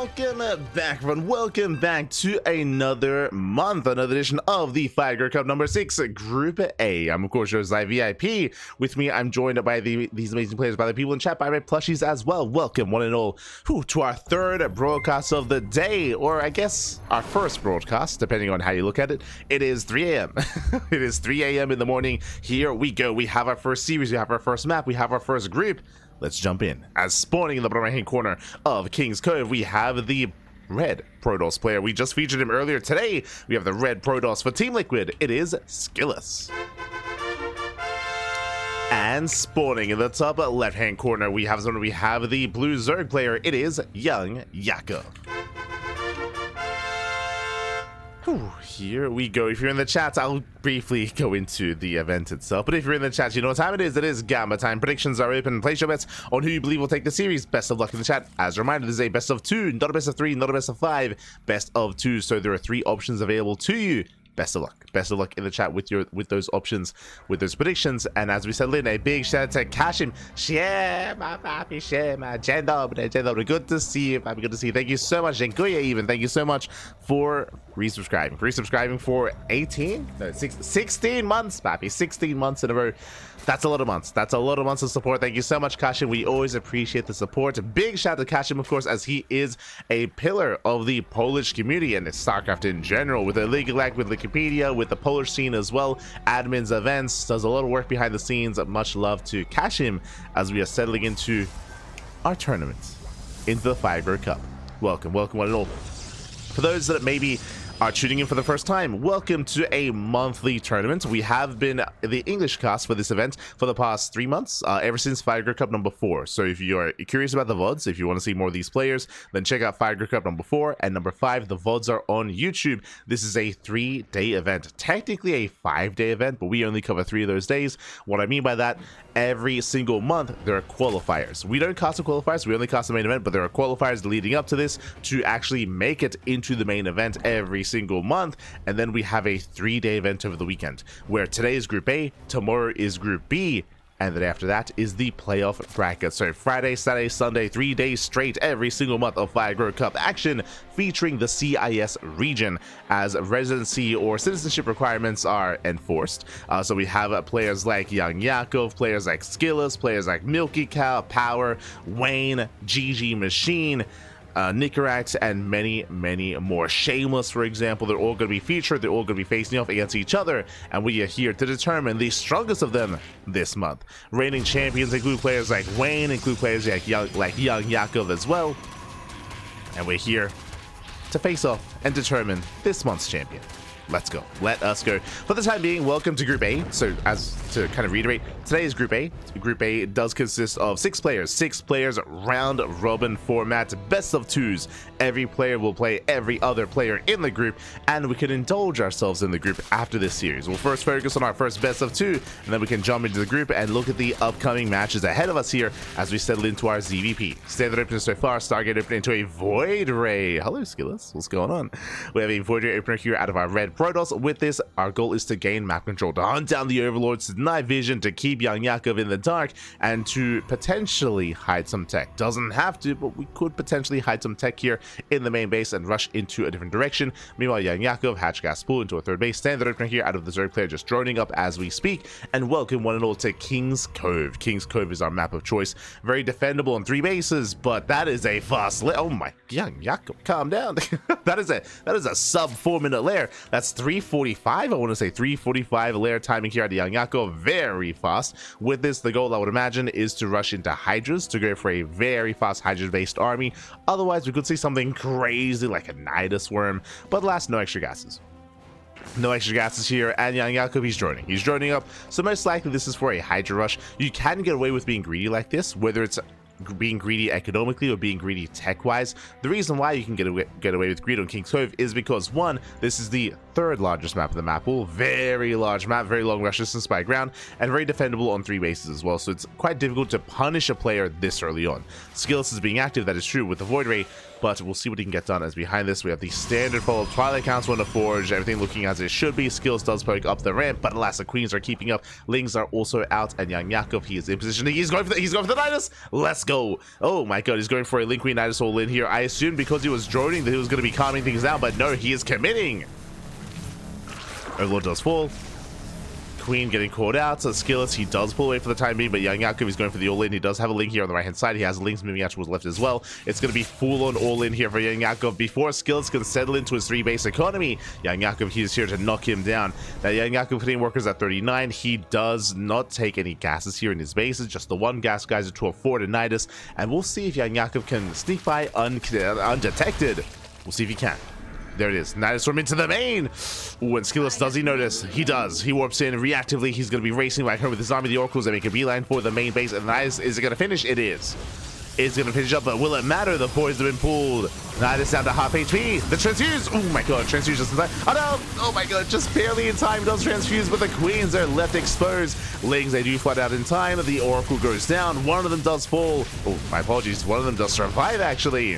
Welcome back, everyone. Welcome back to another month, another edition of the Fire Cup number 6, Group A. I'm, of course, your VIP. With me, I'm joined by these amazing players, by the people in chat, by my plushies as well. Welcome, one and all, to our third broadcast of the day, or I guess our first broadcast, depending on how you look at it. It is 3 a.m. It is 3 a.m. in the morning. Here we go. We have our first series. We have our first map. We have our first group. Let's jump in. As spawning in the bottom right hand corner of King's Cove, we have the red Protoss player. We just featured him earlier today. We have the red Protoss for Team Liquid. It is SKillous. And spawning in the top left hand corner, we have the blue Zerg player. It is YoungYakov. Here we go. If you're in the chat, I'll briefly go into the event itself. But if you're in the chat, you know what time it is. It is Gamma time. Predictions are open. Place your bets on who you believe will take the series. Best of luck in the chat. As a reminder, this is a best of 2, not a best of 3, not a best of 5, best of 2. So there are 3 options available to you. Best of luck. Best of luck in the chat with those options, with those predictions. And as we said, Lynn, a big shout out to Kashim. Share my papi, share my gender. Good to see you, papi. Good to see you. Thank you so much, Jenkuya. Even thank you so much for resubscribing for 16 months, papi. 16 months in a row. That's a lot of months. That's a lot of months of support. Thank you so much, Kashim. We always appreciate the support. Big shout out to Kashim, of course, as he is a pillar of the Polish community and StarCraft in general, with a League Elect, with Wikipedia, with the Polish scene as well. Admins, events, does a lot of work behind the scenes. Much love to Kashim as we are settling into our tournament, into the Fire Cup. Welcome, welcome one and all. For those that maybe are tuning in for the first time, welcome to a monthly tournament. We have been the English cast for this event for the past 3 months, ever since Fire Cup number 4. So if you are curious about the VODs, if you want to see more of these players, then check out Fire Cup number 4 and number 5. The VODs are on YouTube. This is a 3-day event, technically a 5-day event, but we only cover 3 of those days. What I mean by that, every single month there are qualifiers. We don't cast the qualifiers, we only cast the main event, but there are qualifiers leading up to this to actually make it into the main event every single month. And then we have a 3-day event over the weekend, where today is Group A, tomorrow is Group B, and then after that is the playoff bracket. So Friday, Saturday, Sunday, 3 days straight every single month of Fire Cup action, featuring the CIS region as residency or citizenship requirements are enforced. So we have players like YoungYakov, players like SKillous, players like Milky Cow, Power, Wayne, GG Machine, Nicarax, and many more. Shameless, for example. They're all going to be featured. They're all going to be facing off against each other, and we are here to determine the strongest of them this month. Reigning champions include players like Wayne, include players like YoungYakov as well, and we're here to face off and determine this month's champion. Let's go. Let us go. For the time being, welcome to Group A. So, as to kind of reiterate, today is Group A. Group A does consist of 6 players. 6 players, round robin format, best of 2s. Every player will play every other player in the group, and we can indulge ourselves in the group after this series. We'll first focus on our first best of 2, and then we can jump into the group and look at the upcoming matches ahead of us here as we settle into our ZVP. Standard opener so far, Stargate opening into a Void Ray. Hello, Skillous. What's going on? We have a Void Ray opener here out of our red Protoss. With this, our goal is to gain map control, to hunt down the overlords, to deny vision, to keep YoungYakov in the dark, and to potentially hide some tech. Doesn't have to, but we could potentially hide some tech here in the main base and rush into a different direction. Meanwhile, YoungYakov hatch gas pool into a third base. Standard opener here out of the Zerg player, just droning up as we speak. And welcome one and all to King's Cove. King's Cove is our map of choice. Very defendable on 3 bases, but that is a fast oh my, YoungYakov, calm down. that is a sub 4-minute lair. That's 345. I want to say 345 lair timing here at YoungYakov. Very fast. With this, the goal I would imagine is to rush into Hydras, to go for a very fast Hydra based army. Otherwise, we could see something crazy like a Nidus worm, but alas, no extra gases. No extra gases here, and YoungYakov, he's droning up, so most likely this is for a Hydra rush. You can get away with being greedy like this, whether it's being greedy economically or being greedy tech-wise. The reason why you can get away with greed on King's Cove is because, one, this is the 3rd largest map of the map pool. Very large map, very long rush distance by ground, and very defendable on 3 bases as well, so it's quite difficult to punish a player this early on. SKillous is being active, that is true, with the Void Ray, but we'll see what he can get done. As behind this, we have the standard follow Twilight Council on the Forge, everything looking as it should be. Skillous does poke up the ramp, but alas, the Queens are keeping up. Lings are also out, and YoungYakov, he is in position. He's going for the Nidus. Let's go. Oh my god, he's going for a Link Queen Nidus all in here. I assumed because he was droning that he was going to be calming things down, but no, he is committing. Overlord does fall. Queen getting caught out. So SKillous, he does pull away for the time being, but YoungYakov is going for the all-in. He does have a Link here on the right-hand side. He has Links moving out towards left as well. It's going to be full-on all-in here for YoungYakov before SKillous can settle into his 3-base economy. YoungYakov, he is here to knock him down. Now, YoungYakov hitting workers at 39. He does not take any gases here in his bases. Just the one gas geyser to afford a Nidus. And we'll see if YoungYakov can sneak by undetected. We'll see if he can. There it is. Nidus from into the main. Ooh, and SKillous, does he notice? He does. He warps in reactively. He's going to be racing back home with his army. The Oracles, they make a beeline for the main base. And Nidus, is it going to finish? It is. It's going to finish up, but will it matter? The poise have been pulled. Nidus down to half HP. The transfuse. Oh my god, transfuse just in time. Oh no! Oh my god, just barely in time. Does transfuse, but the Queens are left exposed. Lings, they do flood out in time. The Oracle goes down. One of them does fall. Oh, my apologies. One of them does survive, actually.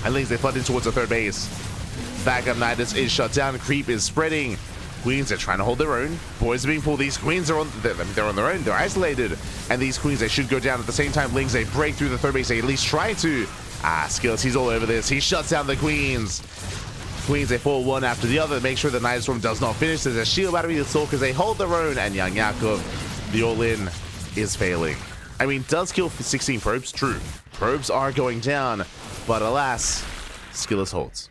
And Lings, they flood in towards the third base. Backup Nidus is shut down. Creep is spreading. Queens are trying to hold their own. Boys are being pulled. These Queens are on, they're on their own. They're isolated. And these Queens, they should go down at the same time. Lings, they break through the third base. They at least try to. SKillous, he's all over this. He shuts down the Queens. Queens, they fall one after the other. Make sure the Nidus Storm does not finish. There's a shield battery. The Stalkers, they hold their own. And YoungYakov, the all-in, is failing. I mean, does kill 16 probes? True. Probes are going down. But alas, SKillous holds.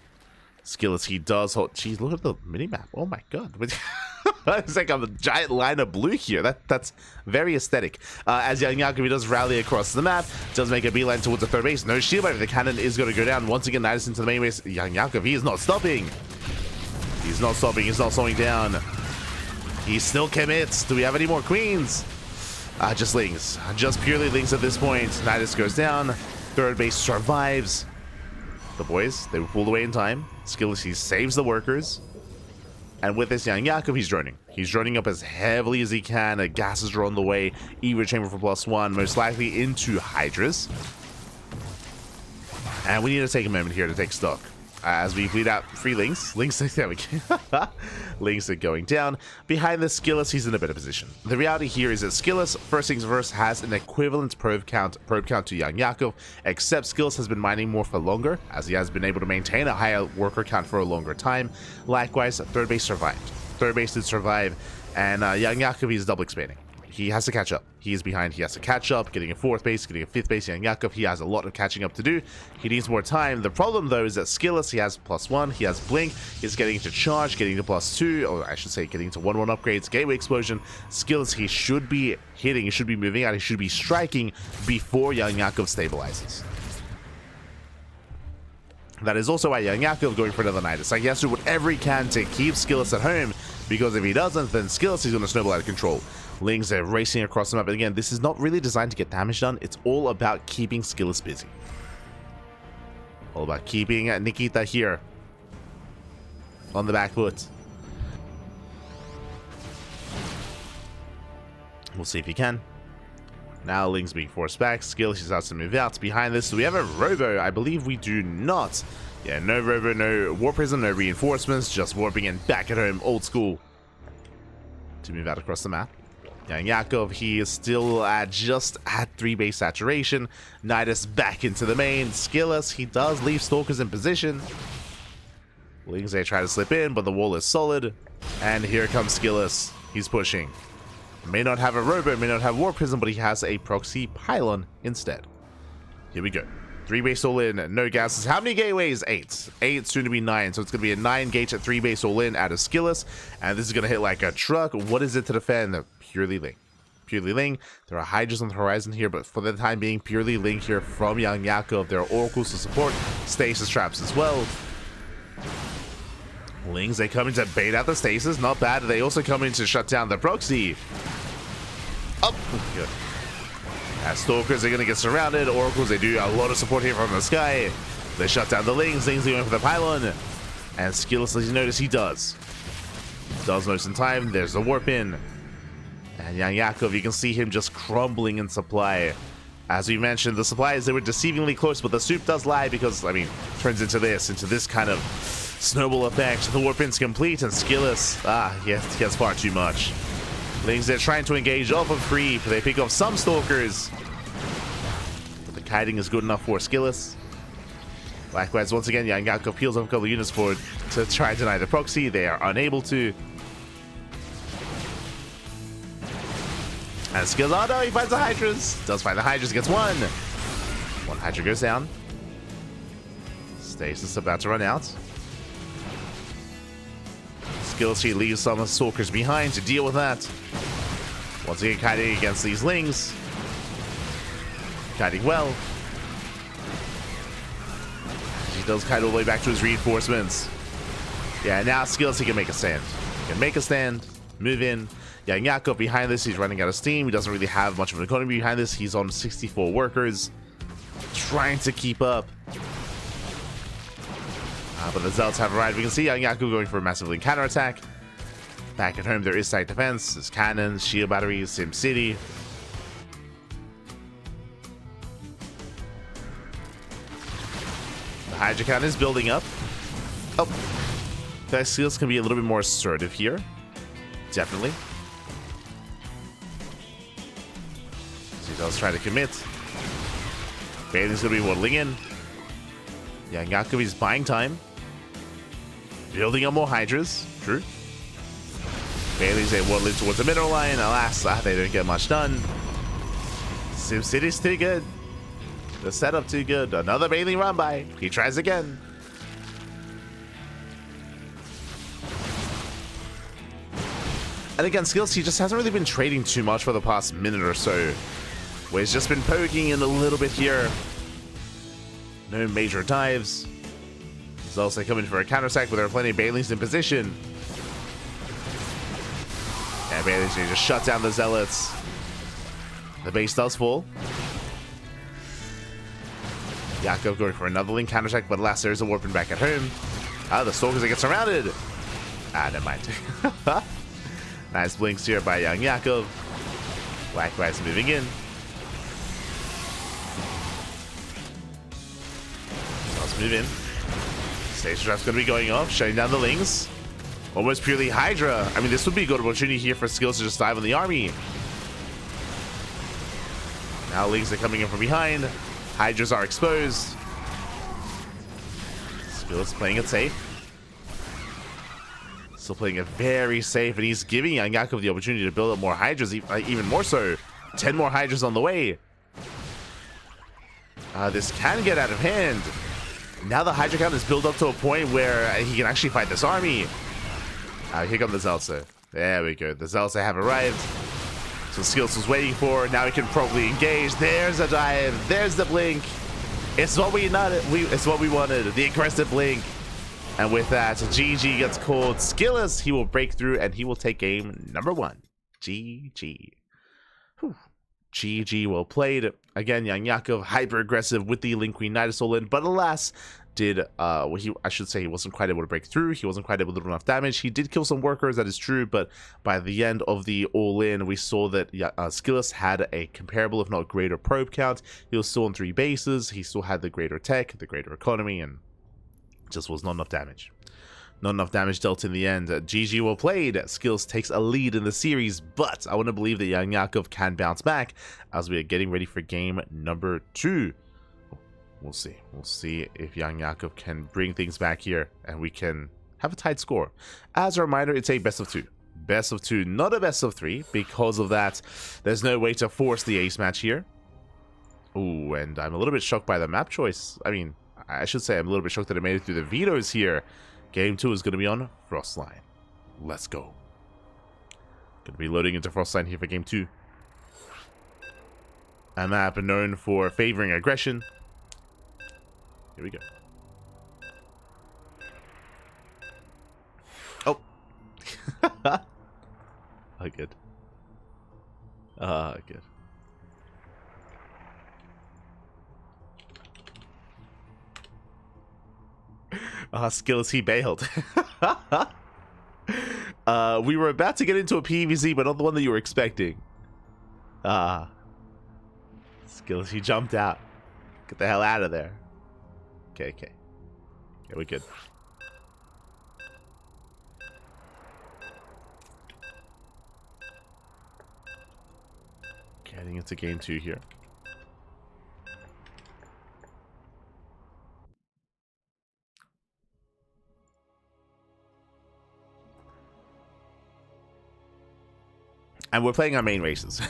SKillous, he does hold. Jeez, look at the minimap. Oh my god. It's like a giant line of blue here. That's very aesthetic. As YoungYakov, he does rally across the map, does make a beeline towards the third base. No shield battery. The cannon is going to go down. Once again, Nidus into the main base. YoungYakov, he is not stopping. He's not stopping. He's not slowing down. He still commits. Do we have any more Queens? Just Lings. Just purely Lings at this point. Nidus goes down. Third base survives. The boys, they were pulled away in time. SKillous, he saves the workers. And with this YoungYakov, he's droning. He's droning up as heavily as he can. Gases are on the way. Evo chamber for +1, most likely into Hydras. And we need to take a moment here to take stock. As we bleed out free Links. Links, there we go. Links are going down. Behind the SKillous, he's in a better position. The reality here is that SKillous, first things first, has an equivalent probe count to YoungYakov, except SKillous has been mining more for longer, as he has been able to maintain a higher worker count for a longer time. Likewise, third base survived. Third base did survive, and YoungYakov, he's double expanding. He has to catch up. He is behind. He has to catch up, getting a fourth base, getting a fifth base. YoungYakov, he has a lot of catching up to do. He needs more time. The problem, though, is that SKillous, he has +1. He has Blink. He's getting into charge, getting to +2, or I should say getting to 1-1 upgrades, gateway explosion. SKillous, he should be hitting. He should be moving out. He should be striking before YoungYakov stabilizes. That is also why YoungYakov going for another Nidus. Like, he has to do whatever he can to keep SKillous at home, because if he doesn't, then SKillous is going to snowball out of control. Lings are racing across the map, but again, this is not really designed to get damage done. It's all about keeping SKillous busy. All about keeping Nikita here on the back foot. We'll see if he can. Now Ling's being forced back. SKillous has to move out. Behind this, do we have a Robo? I believe we do not. Yeah, no Robo, no Warp Prism, no reinforcements, just warping in back at home, old school. To move out across the map. YoungYakov, he is still just at 3-base saturation. Nidus back into the main. SKillous, he does leave Stalkers in position. Lings, they try to slip in, but the wall is solid. And here comes SKillous. He's pushing. May not have a Robo, may not have Warp Prism, but he has a Proxy Pylon instead. Here we go. 3-base all in, no gases. How many gateways? 8. 8, soon to be 9. So it's going to be a 9-gate at 3-base all in out of SKillous. And this is going to hit like a truck. What is it to defend? Purely Ling. Purely Ling. There are Hydras on the horizon here, but for the time being, purely Ling here from YoungYakov. There are Oracles to support. Stasis traps as well. Lings, they come in to bait out the Stasis. Not bad. They also come in to shut down the Proxy. Oh, good. As Stalkers are going to get surrounded. Oracles, they do a lot of support here from the sky. They shut down the Lings. Lings going for the pylon. And SKillous, as you notice, he does. Does most in time. There's the warp in. And YoungYakov, you can see him just crumbling in supply. As we mentioned, the supplies, they were deceivingly close, but the soup does lie because, I mean, turns into this kind of snowball effect. The warp in's complete, and SKillous, he has far too much. Lings, they're trying to engage off of creep. They pick off some Stalkers. kiting is good enough for SKillous. Likewise, once again, YoungYakov peels up a couple of units forward to try and deny the proxy. They are unable to. And SKillous, oh no, he finds the Hydras. Does find the Hydras, gets one. One Hydra goes down. Stasis about to run out. SKillous, he leaves some Stalkers behind to deal with that. Once again, kiting against these Lings. Kiting well. He does kite all the way back to his reinforcements. Yeah, now SKillous, he can make a stand. He can make a stand, move in. YoungYakov behind this, he's running out of steam. He doesn't really have much of an economy behind this. He's on 64 workers, trying to keep up. But the Zealots have arrived. We can see YoungYakov going for a massive link counterattack. Back at home, there is site defense. There's cannons, shield batteries, SimCity. The Hydra count is building up. Oh, the SKillous can be a little bit more assertive here. Definitely. So he does try to commit. Bailey's going to be waddling in. YoungYakov is buying time. Building up more Hydras. True. Bailey's a waddling towards the middle line. Alas, they don't get much done. SimCity's too good. The setup too good. Another Bailey run by. He tries again. And again, SKillous, he just hasn't really been trading too much for the past minute or so. Where he's just been poking in a little bit here. No major dives. He's also coming for a counterattack, but there are plenty of Baileys in position. And Baileys just shut down the Zealots. The base does fall. Yakov going for another link counterattack, but alas, there is a warping back at home. The Stalkers, they get surrounded. Never mind. Nice blinks here by YoungYakov. Likewise moving in. Let's move in. Station Trap's going to be going off, shutting down the Lings. Almost purely Hydra. I mean, this would be a good opportunity here for SKillous to just dive on the army. Now Lings are coming in from behind. Hydras are exposed. SKillous playing it safe. Still playing it very safe, and he's giving YoungYakov the opportunity to build up more Hydras, even more so. 10 more Hydras on the way. This can get out of hand. Now the Hydra count is built up to a point where he can actually fight this army. Here come the Zealots. There we go. The Zealots have arrived. So SKillous was waiting for. Now he can probably engage. There's a dive. There's the blink. It's what we wanted. It's what we wanted. The aggressive blink. And with that, GG gets called. SKillous, he will break through and he will take game number 1. GG. Whew. GG, well played. Again, YoungYakov hyper aggressive with the Link Queen Nidus all in, but alas, I should say he wasn't quite able to break through. He wasn't quite able to do enough damage. He did kill some workers, that is true, but by the end of the all-in, we saw that SKillous had a comparable, if not greater, probe count. He was still on 3 bases. He still had the greater tech, the greater economy, and just was not enough damage. Not enough damage dealt in the end. GG, well played. SKillous takes a lead in the series, but I want to believe that YoungYakov can bounce back as we are getting ready for game number 2. We'll see. We'll see if YoungYakov can bring things back here and we can have a tight score. As a reminder, it's a best of 2. Best of 2, not a best of 3. Because of that, there's no way to force the ace match here. Ooh, and I'm a little bit shocked by the map choice. I mean, I should say I'm a little bit shocked that I made it through the vetoes here. Game 2 is going to be on Frostline. Let's go. Going to be loading into Frostline here for Game 2. A map known for favoring aggression. Here we go. Oh. Oh, good. Good. SKillous, he bailed. We were about to get into a PvZ, but not the one that you were expecting. SKillous, he jumped out. Get the hell out of there. Okay. Yeah, we're good. Getting into game 2 here. And we're playing our main races.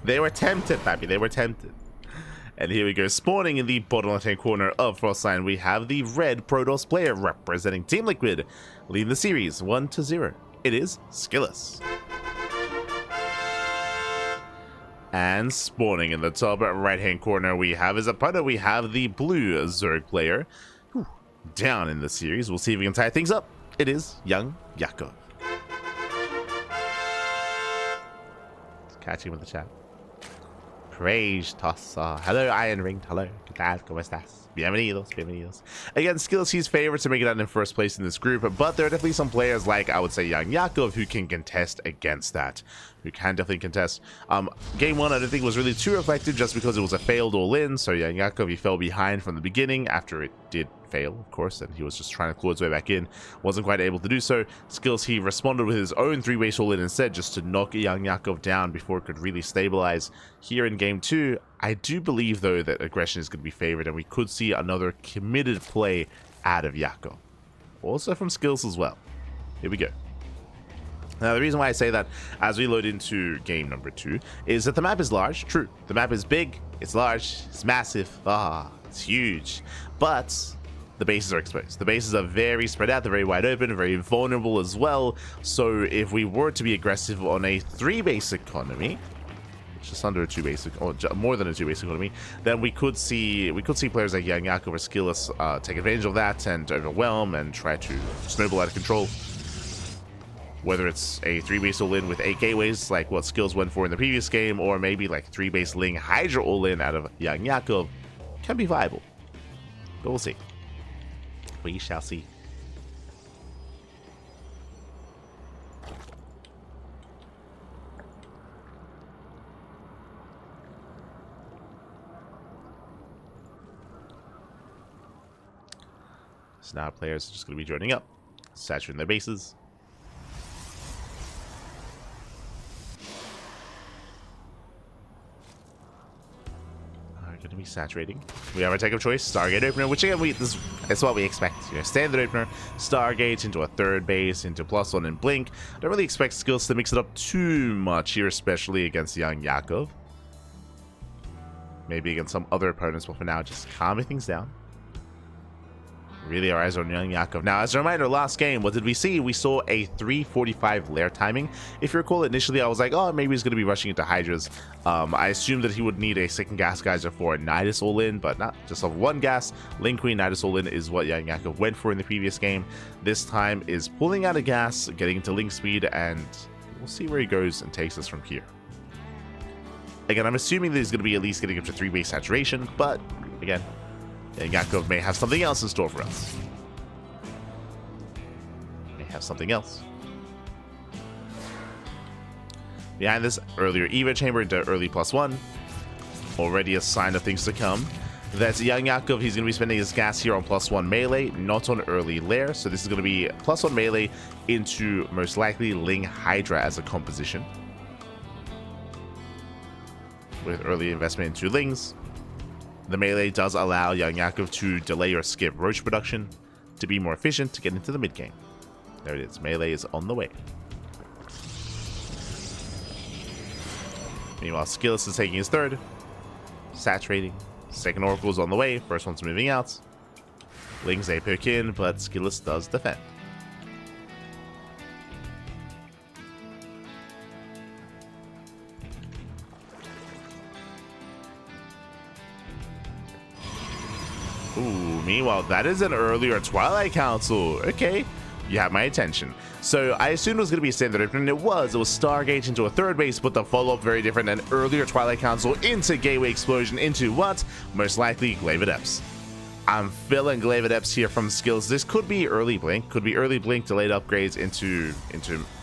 They were tempted, baby. They were tempted. And here we go. Spawning in the bottom left-hand corner of Frostline, we have the red Protoss player representing Team Liquid, leading the series 1-0. It is SKillous. And spawning in the top right-hand corner, we have his opponent. We have the blue Zerg player. Whew, down in the series. We'll see if we can tie things up. It is YoungYakov. Catching with the chat. Praise Tossa. Hello, Iron Ring. Hello. ¿Qué tal? ¿Cómo estás? Bienvenidos, bienvenidos. Again, SKillous, he's favored to make it out in first place in this group, but there are definitely some players like, I would say, YoungYakov, who can contest against that. Who can definitely contest. Game 1, I don't think was really too effective just because it was a failed all-in, so YoungYakov, he fell behind from the beginning after it did fail, of course, and he was just trying to claw his way back in. Wasn't quite able to do so. SKillous, he responded with his own 3-base all-in instead, just to knock YoungYakov down before it could really stabilize. Here in Game 2, I do believe, though, that aggression is going to be favored, and we could see another committed play out of Yakov. Also from SKillous as well. Here we go. Now, the reason why I say that as we load into game number 2 is that the map is large. True, the map is big, it's large, it's massive, it's huge. But the bases are exposed. The bases are very spread out, they're very wide open, very vulnerable as well. So if we were to be aggressive on a 3-base economy, just under a 2-base, or more than a 2-base economy, then we could see players like YoungYakov or SKillous take advantage of that and overwhelm and try to snowball out of control. Whether it's a 3-base all-in with 8 gateways, like what SKillous went for in the previous game, or maybe like 3-base Ling Hydra all-in out of YoungYakov, can be viable. But we'll see. We shall see. So now players are just going to be joining up, saturating their bases. Going to be saturating. We have our take of choice, Stargate opener, which again, it's what we expect. You know, standard opener, Stargate into a 3rd base, into +1 and blink. Don't really expect SKillous to mix it up too much here, especially against YoungYakov. Maybe against some other opponents, but for now, just calming things down. Really, our eyes are on YoungYakov. Now, as a reminder, last game, what did we see? We saw a 3:45 lair timing. If you recall, initially I was like, oh, maybe he's going to be rushing into Hydras. I assumed that he would need a 2nd gas geyser for a Nidus all-in, but not just off 1 gas. Ling Queen Nidus all-in is what YoungYakov went for in the previous game. This time is pulling out a gas, getting into Ling speed, and we'll see where he goes and takes us from here. Again, I'm assuming that he's going to be at least getting up to 3-base saturation, but again, YoungYakov may have something else in store for us. May have something else. Behind this earlier Eva chamber into early +1. Already a sign of things to come. That's YoungYakov. He's going to be spending his gas here on +1 melee, not on early lair. So this is going to be +1 melee into most likely Ling Hydra as a composition. With early investment into Lings. The melee does allow YoungYakov to delay or skip roach production to be more efficient to get into the mid game. There it is. Melee is on the way. Meanwhile, SKillous is taking his 3rd. Saturating. 2nd Oracle is on the way. 1st one's moving out. Lings they poke in, but SKillous does defend. Ooh, meanwhile, that is an earlier Twilight Council. Okay, you have my attention. So I assumed it was going to be a standard opener, and it was. It was Stargate into a 3rd base, but the follow-up very different. An earlier Twilight Council into Gateway Explosion into what? Most likely Glaive Adepts. I'm feeling Glaive Adepts here from SKillous. This could be early Blink. Could be early Blink, delayed upgrades into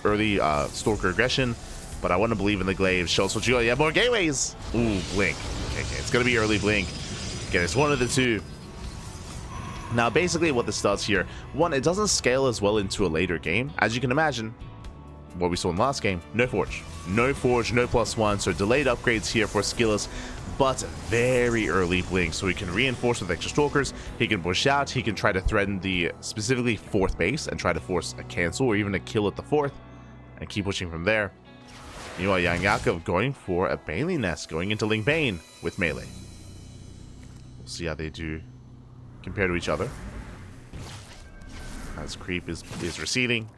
early Stalker Aggression. But I want to believe in the Glaive. Show us what you got. You have more Gateways. Ooh, Blink. Okay, it's going to be early Blink. Okay, it's one of the two. Now, basically what this does here, one, it doesn't scale as well into a later game. As you can imagine, what we saw in the last game, no Forge. No Forge, no +1, so delayed upgrades here for SKillous, but very early Blink, so he can reinforce with extra Stalkers, he can push out, he can try to threaten the specifically 4th base and try to force a cancel or even a kill at the 4th, and keep pushing from there. Meanwhile, YoungYakov going for a Bailey Nest, going into Ling Bane with melee. We'll see how they do compared to each other. As creep is receding.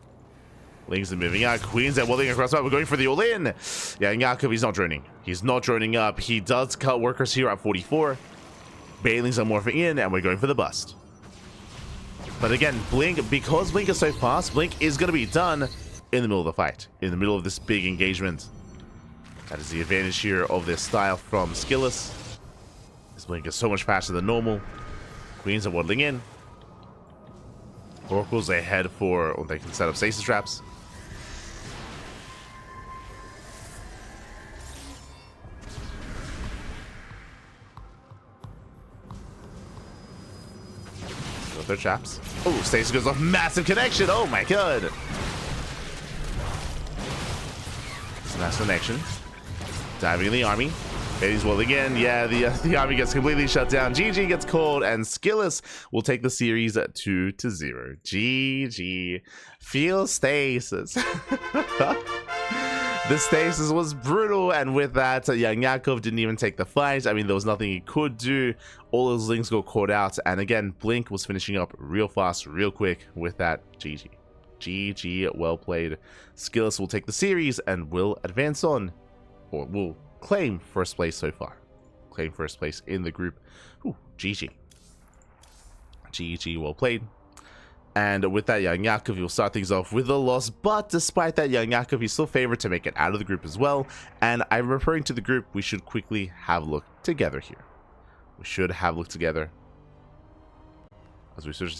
Lings are moving out. Queen's at Welling across the map. We're going for the all-in. YoungYakov, he's not droning. He's not droning up. He does cut workers here at 44. Bailings are morphing in, and we're going for the bust. But again, Blink, because Blink is so fast, Blink is going to be done in the middle of the fight. In the middle of this big engagement. That is the advantage here of this style from SKillous. This Blink is so much faster than normal. Queens are waddling in. Oracles ahead for, or they can set up stasis traps. Their traps. Oh, stasis goes off. Massive connection. Oh my god. Nice connection. Diving in the army. Bailey's well again. Yeah, the army gets completely shut down. GG gets called, and SKillous will take the series at 2-0. GG. Feel stasis. The stasis was brutal, and with that, YoungYakov didn't even take the fight. I mean, there was nothing he could do. All those links got caught out, and again, Blink was finishing up real fast, real quick with that. GG. GG, well played. SKillous will take the series and will advance on, or will claim first place so far. Claim first place in the group. Ooh, GG. GG, well played. And with that, YoungYakov will start things off with a loss, but despite that, YoungYakov is still favored to make it out of the group as well. And I'm referring to the group, we should quickly have a look together here. We should have a look together as we search